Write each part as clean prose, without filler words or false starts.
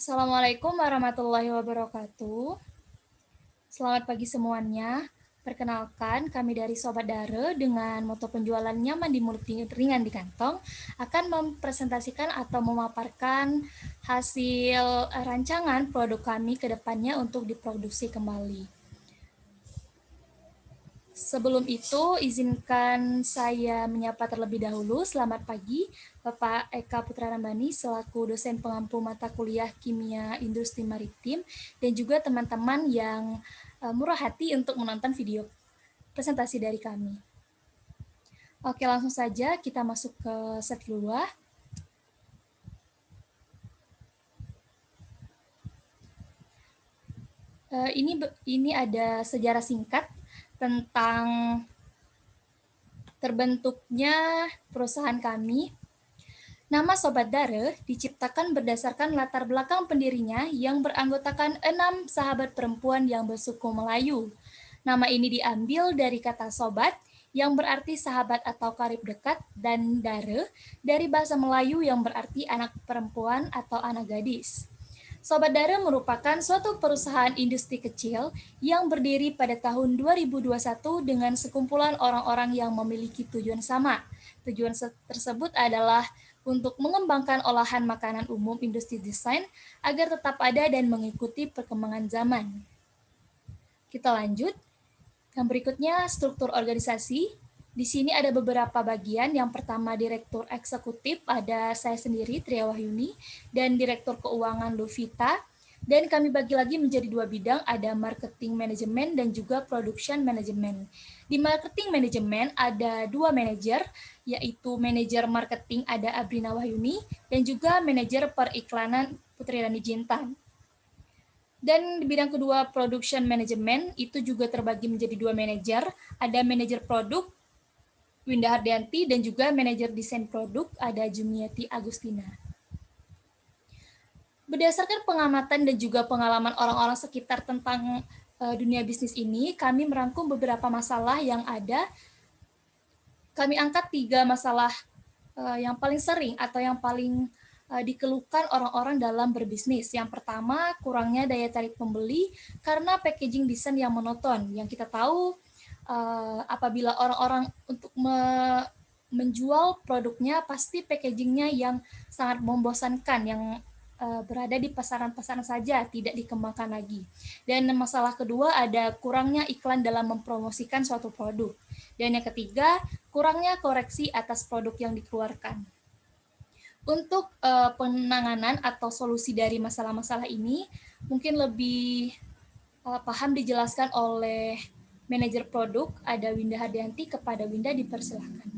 Assalamualaikum warahmatullahi wabarakatuh. Selamat pagi semuanya. Perkenalkan, kami dari Sobat Dare dengan moto penjualan nyaman di mulut, ringan di kantong akan mempresentasikan atau memaparkan hasil rancangan produk kami ke depannya untuk diproduksi kembali. Sebelum itu, izinkan saya menyapa terlebih dahulu. Selamat pagi, Bapak Eka Putra Rambani selaku dosen pengampu mata kuliah Kimia Industri Maritim dan juga teman-teman yang murah hati untuk menonton video presentasi dari kami. Oke, langsung saja kita masuk ke slide kedua. Ini ada sejarah singkat tentang terbentuknya perusahaan kami. Nama Sobat Dare diciptakan berdasarkan latar belakang pendirinya yang beranggotakan 6 sahabat perempuan yang bersuku Melayu. Nama ini diambil dari kata sobat yang berarti sahabat atau karib dekat dan dare dari bahasa Melayu yang berarti anak perempuan atau anak gadis. Sobat Dare merupakan suatu perusahaan industri kecil yang berdiri pada tahun 2021 dengan sekumpulan orang-orang yang memiliki tujuan sama. Tujuan tersebut adalah untuk mengembangkan olahan makanan umum industri desain agar tetap ada dan mengikuti perkembangan zaman. Kita lanjut. Yang berikutnya, struktur organisasi. Di sini ada beberapa bagian. Yang pertama, Direktur Eksekutif, ada saya sendiri, Tria Wahyuni, dan Direktur Keuangan Luvita. Dan kami bagi lagi menjadi 2 bidang, ada Marketing Management dan juga Production Management. Di Marketing Management ada 2 manajer, yaitu manajer marketing ada Abrina Wahyuni, dan juga manajer periklanan Putri Rani Jintan. Dan di bidang kedua, production management, itu juga terbagi menjadi 2 manajer. Ada manajer produk, Winda Hardianti, dan juga manajer desain produk, ada Jumiati Agustina. Berdasarkan pengamatan dan juga pengalaman orang-orang sekitar tentang dunia bisnis ini, kami merangkum beberapa masalah yang ada. Kami angkat 3 masalah yang paling sering atau yang paling dikeluhkan orang-orang dalam berbisnis. Yang pertama, kurangnya daya tarik pembeli karena packaging desain yang monoton. Yang kita tahu, apabila orang-orang untuk menjual produknya, pasti packagingnya yang sangat membosankan, yang berada di pasaran-pasaran saja, tidak dikembangkan lagi. Dan masalah kedua, ada kurangnya iklan dalam mempromosikan suatu produk. Dan yang ketiga, kurangnya koreksi atas produk yang dikeluarkan. Untuk penanganan atau solusi dari masalah-masalah ini, mungkin lebih paham dijelaskan oleh manajer produk, ada Winda Hardianti. Kepada Winda dipersilahkan.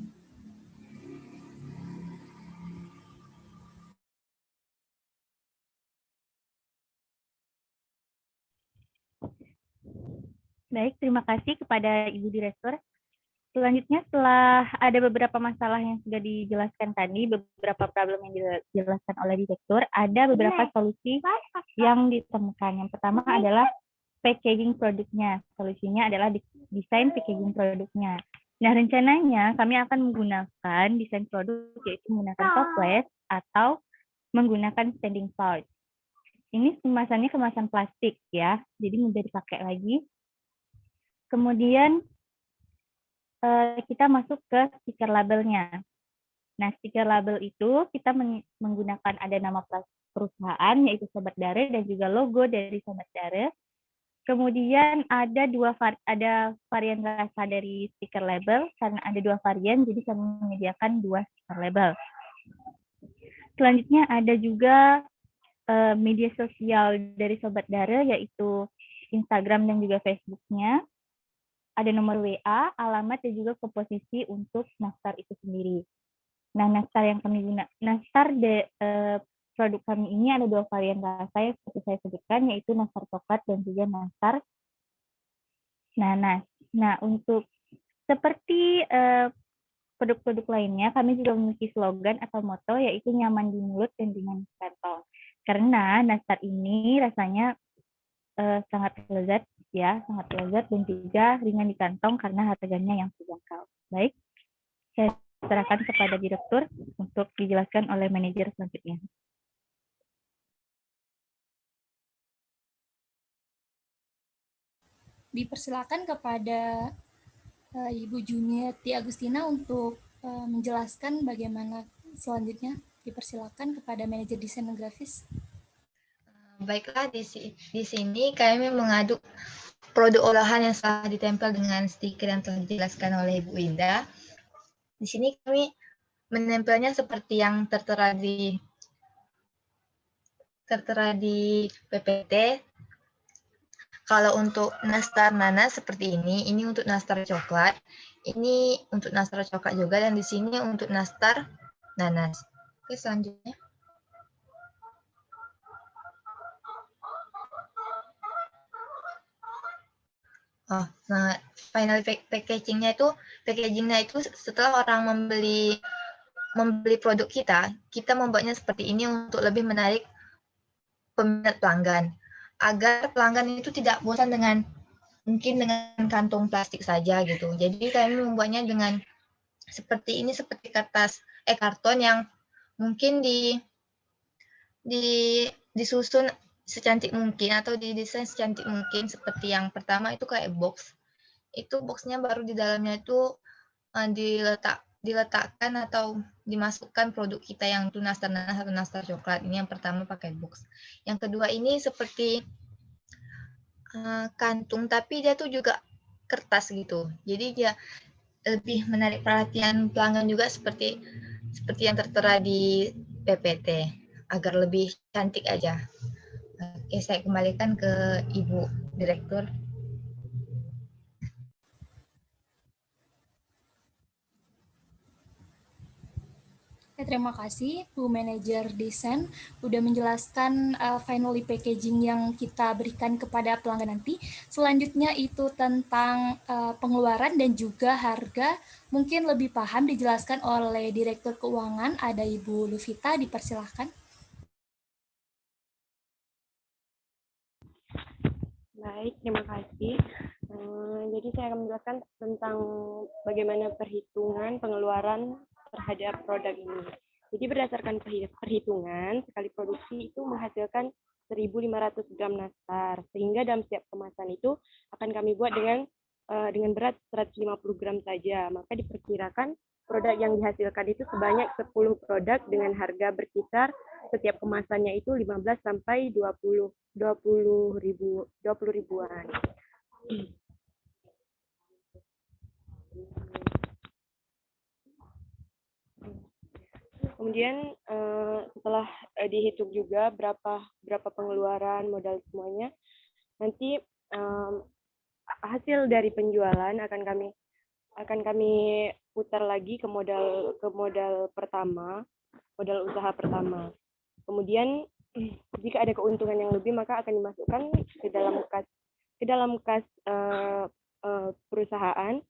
Baik, terima kasih kepada Ibu Direktur. Selanjutnya, setelah ada beberapa masalah yang sudah dijelaskan tadi, beberapa problem yang dijelaskan oleh Direktur, ada beberapa solusi yang ditemukan. Yang pertama adalah packaging produknya. Solusinya adalah desain packaging produknya. Nah, rencananya kami akan menggunakan desain produk, yaitu menggunakan toples atau menggunakan standing pouch. Ini kemasannya kemasan plastik ya, jadi mudah dipakai lagi. Kemudian kita masuk ke stiker labelnya. Nah, stiker label itu kita menggunakan ada nama perusahaan, yaitu Sobat Dare, dan juga logo dari Sobat Dare. Kemudian ada varian rasa dari stiker label, karena ada 2 varian, jadi kami menyediakan 2 stiker label. Selanjutnya ada juga media sosial dari Sobat Dare, yaitu Instagram dan juga Facebook-nya. Ada nomor WA, alamat, dan juga komposisi untuk nastar itu sendiri. Nah, nastar yang kami produk kami ini ada 2 varian rasa yang seperti saya sebutkan, yaitu nastar coklat dan juga nastar nanas. Nah, untuk seperti produk-produk lainnya, kami juga memiliki slogan atau moto, yaitu nyaman di mulut dan ringan di kantong. Karena nastar ini rasanya sangat lezat ya, sangat lezat dan juga ringan di kantong karena harganya yang terjangkau. Baik, saya serahkan kepada Direktur untuk dijelaskan oleh manajer selanjutnya. dipersilakan kepada Ibu Juniati Agustina untuk menjelaskan bagaimana selanjutnya. Dipersilakan kepada manajer desain grafis. Baiklah, di sini kami mengaduk produk olahan yang telah ditempel dengan stiker yang telah dijelaskan oleh Ibu Indah. Di sini kami menempelnya seperti yang tertera di PPT. Kalau untuk nastar nanas seperti ini untuk nastar coklat. Ini untuk nastar coklat juga, dan di sini untuk nastar nanas. Oke, selanjutnya. Nah, final packagingnya itu setelah orang membeli produk kita membuatnya seperti ini untuk lebih menarik peminat pelanggan, agar pelanggan itu tidak bosan dengan kantong plastik saja gitu. Jadi kami membuatnya dengan seperti ini, seperti karton yang mungkin disusun secantik mungkin atau didesain secantik mungkin. Seperti yang pertama itu kayak box. Itu boxnya baru di dalamnya itu diletakkan atau dimasukkan produk kita yang itu nastar nanas atau nastar coklat. Ini yang pertama pakai box. Yang kedua ini seperti kantung, tapi dia tuh juga kertas gitu. Jadi dia lebih menarik perhatian pelanggan juga, seperti yang tertera di PPT, agar lebih cantik aja. Oke, saya kembalikan ke Ibu Direktur. Terima kasih Bu Manajer Desain udah menjelaskan finally packaging yang kita berikan kepada pelanggan nanti. Selanjutnya itu tentang pengeluaran dan juga harga. Mungkin lebih paham dijelaskan oleh Direktur Keuangan, ada Ibu Luvita, dipersilahkan. Baik, terima kasih. Jadi saya akan menjelaskan tentang bagaimana perhitungan pengeluaran terhadap produk ini. Jadi berdasarkan perhitungan, sekali produksi itu menghasilkan 1.500 gram nastar, sehingga dalam setiap kemasan itu akan kami buat dengan berat 150 gram saja. Maka diperkirakan produk yang dihasilkan itu sebanyak 10 produk dengan harga berkisar setiap kemasannya itu 15 sampai 20 ribuan. Kemudian setelah dihitung juga berapa pengeluaran modal semuanya, nanti hasil dari penjualan akan kami putar lagi ke modal pertama, modal usaha pertama. Kemudian jika ada keuntungan yang lebih, maka akan dimasukkan ke dalam kas perusahaan.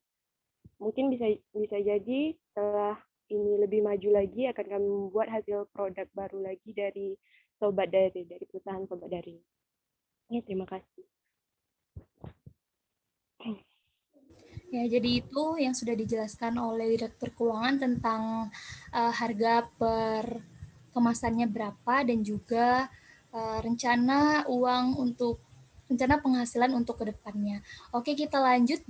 Mungkin bisa jadi setelah ini lebih maju lagi, akan kami membuat hasil produk baru lagi dari perusahaan Sobat Dari. Ya, terima kasih. Ya, jadi itu yang sudah dijelaskan oleh Direktur Keuangan tentang harga per kemasannya berapa dan juga rencana penghasilan untuk kedepannya. Oke, kita lanjut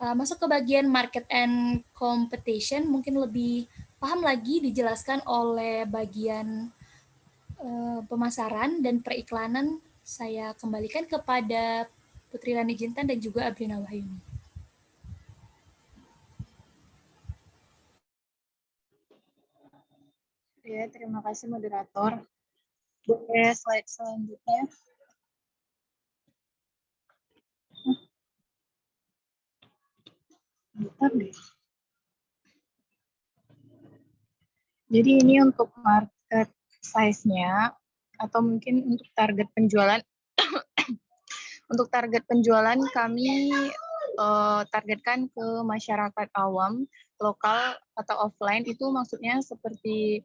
masuk ke bagian market and competition. Mungkin lebih paham lagi dijelaskan oleh bagian pemasaran dan periklanan. Saya kembalikan kepada Putri Rani Jintan dan juga Abrina Wahyuni. Ya, terima kasih moderator. Boleh slide selanjutnya. Bentar deh. Jadi ini untuk market size-nya, atau mungkin untuk target penjualan. Untuk target penjualan kami targetkan ke masyarakat awam, lokal atau offline. Itu maksudnya seperti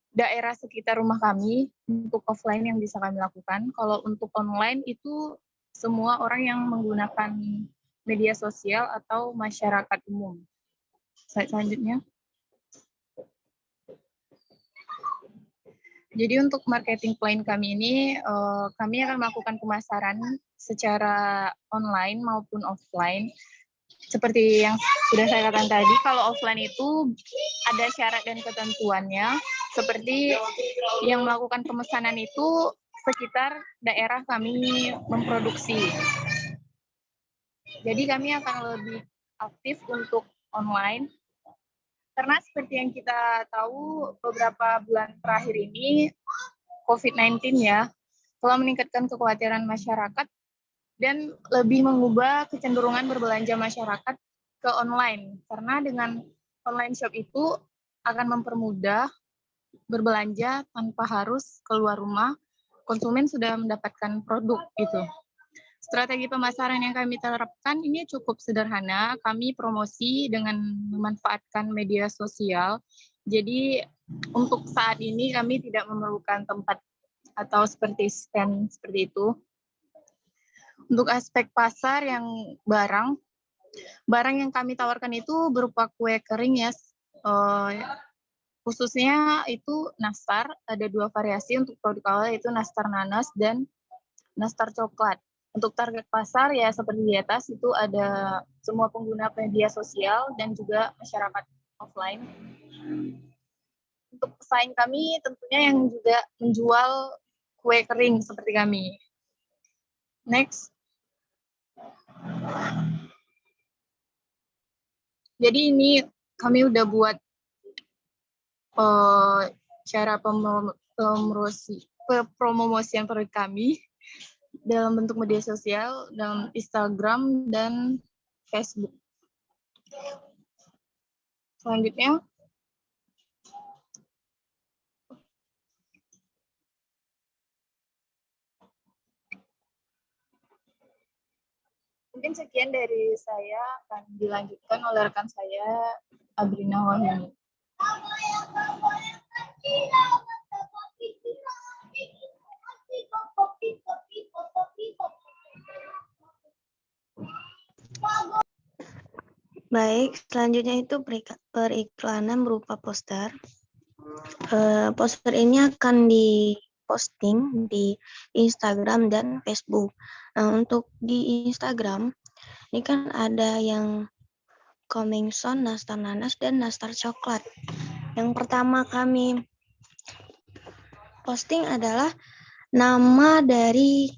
daerah sekitar rumah kami untuk offline yang bisa kami lakukan. Kalau untuk online itu semua orang yang menggunakan media sosial atau masyarakat umum. Slide selanjutnya. Jadi untuk marketing plan kami ini, kami akan melakukan pemasaran secara online maupun offline. Seperti yang sudah saya katakan tadi, kalau offline itu ada syarat dan ketentuannya, seperti yang melakukan pemesanan itu sekitar daerah kami memproduksi. Jadi kami akan lebih aktif untuk online, karena seperti yang kita tahu beberapa bulan terakhir ini COVID-19 ya, telah meningkatkan kekhawatiran masyarakat dan lebih mengubah kecenderungan berbelanja masyarakat ke online. Karena dengan online shop itu akan mempermudah berbelanja tanpa harus keluar rumah, konsumen sudah mendapatkan produk itu. Strategi pemasaran yang kami terapkan ini cukup sederhana. Kami promosi dengan memanfaatkan media sosial. Jadi untuk saat ini kami tidak memerlukan tempat atau seperti stand seperti itu. Untuk aspek pasar yang barang yang kami tawarkan itu berupa kue kering ya. Khususnya itu nastar, ada 2 variasi untuk produk awal yaitu nastar nanas dan nastar coklat. Untuk target pasar ya seperti di atas itu ada semua pengguna media sosial dan juga masyarakat offline. Untuk pesaing kami tentunya yang juga menjual kue kering seperti kami. Next. Jadi ini kami udah buat cara promosian produk kami dalam bentuk media sosial, dalam Instagram dan Facebook. Selanjutnya, mungkin sekian dari saya, akan dilanjutkan oleh rekan saya, Abrina Wahyuni. Baik, selanjutnya itu periklanan berupa poster. Poster ini akan diposting di Instagram dan Facebook. Nah, untuk di Instagram, ini kan ada yang coming soon, nastar nanas, dan nastar coklat. Yang pertama kami posting adalah nama dari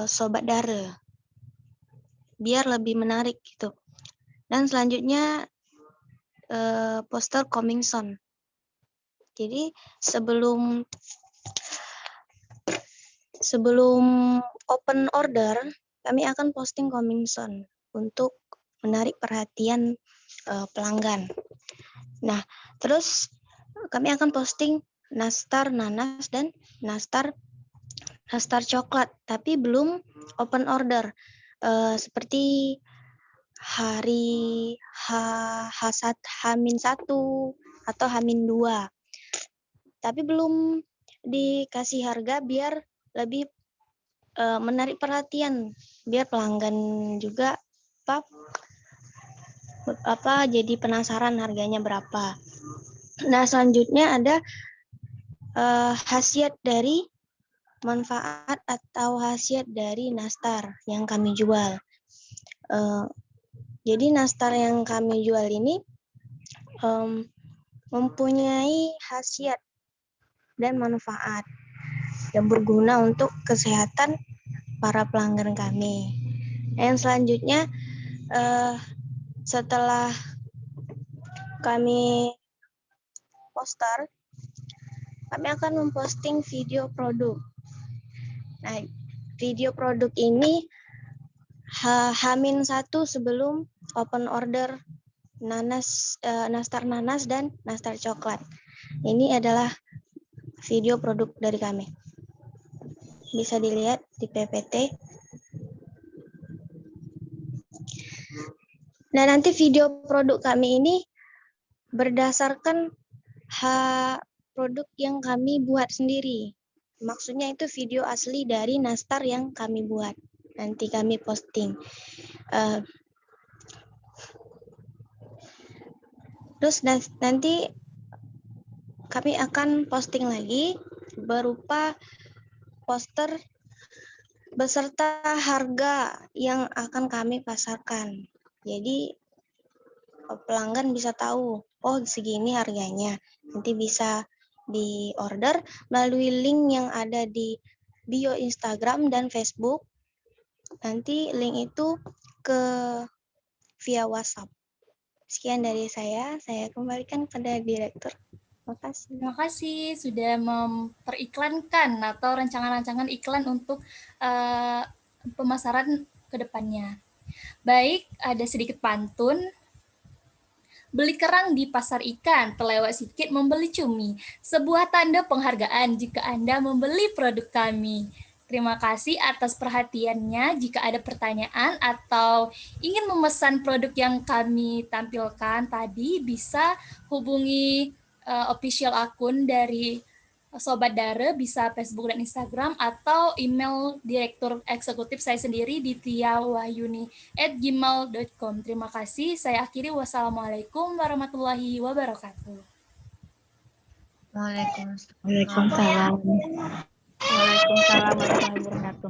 Sobat Dare, biar lebih menarik gitu. Dan selanjutnya poster coming soon. Jadi sebelum open order, kami akan posting coming soon untuk menarik perhatian pelanggan. Nah, terus kami akan posting nastar nanas dan nastar coklat, tapi belum open order. Seperti hari H-1 atau H-2. Tapi belum dikasih harga biar lebih menarik perhatian, biar pelanggan juga jadi penasaran harganya berapa. Nah, selanjutnya ada khasiat dari manfaat atau khasiat dari nastar yang kami jual. Jadi nastar yang kami jual ini mempunyai khasiat dan manfaat yang berguna untuk kesehatan para pelanggan kami. Yang selanjutnya, setelah kami poster, kami akan memposting video produk. Nah, video produk ini H-1 sebelum open order nastar nanas dan nastar coklat. Ini adalah video produk dari kami. Bisa dilihat di PPT. Nah, nanti video produk kami ini berdasarkan produk yang kami buat sendiri. Maksudnya itu video asli dari nastar yang kami buat. Nanti kami posting. Terus nanti kami akan posting lagi berupa poster beserta harga yang akan kami pasarkan. Jadi pelanggan bisa tahu, oh segini harganya. Nanti bisa di-order melalui link yang ada di bio Instagram dan Facebook. Nanti link itu via WhatsApp. Sekian dari saya kembalikan kepada Direktur. Terima kasih. Terima kasih sudah memperiklankan atau rancangan-rancangan iklan untuk pemasaran ke depannya. Baik, ada sedikit pantun. Beli kerang di pasar ikan, terlewat sedikit membeli cumi. Sebuah tanda penghargaan jika Anda membeli produk kami. Terima kasih atas perhatiannya. Jika ada pertanyaan atau ingin memesan produk yang kami tampilkan tadi, bisa hubungi official akun dari Sobat Dare, bisa Facebook dan Instagram, atau email Direktur Eksekutif saya sendiri di tiawahyuni@gmail.com. Terima kasih. Saya akhiri. Wassalamualaikum warahmatullahi wabarakatuh. Waalaikumsalam. Waalaikumsalam warahmatullahi wabarakatuh.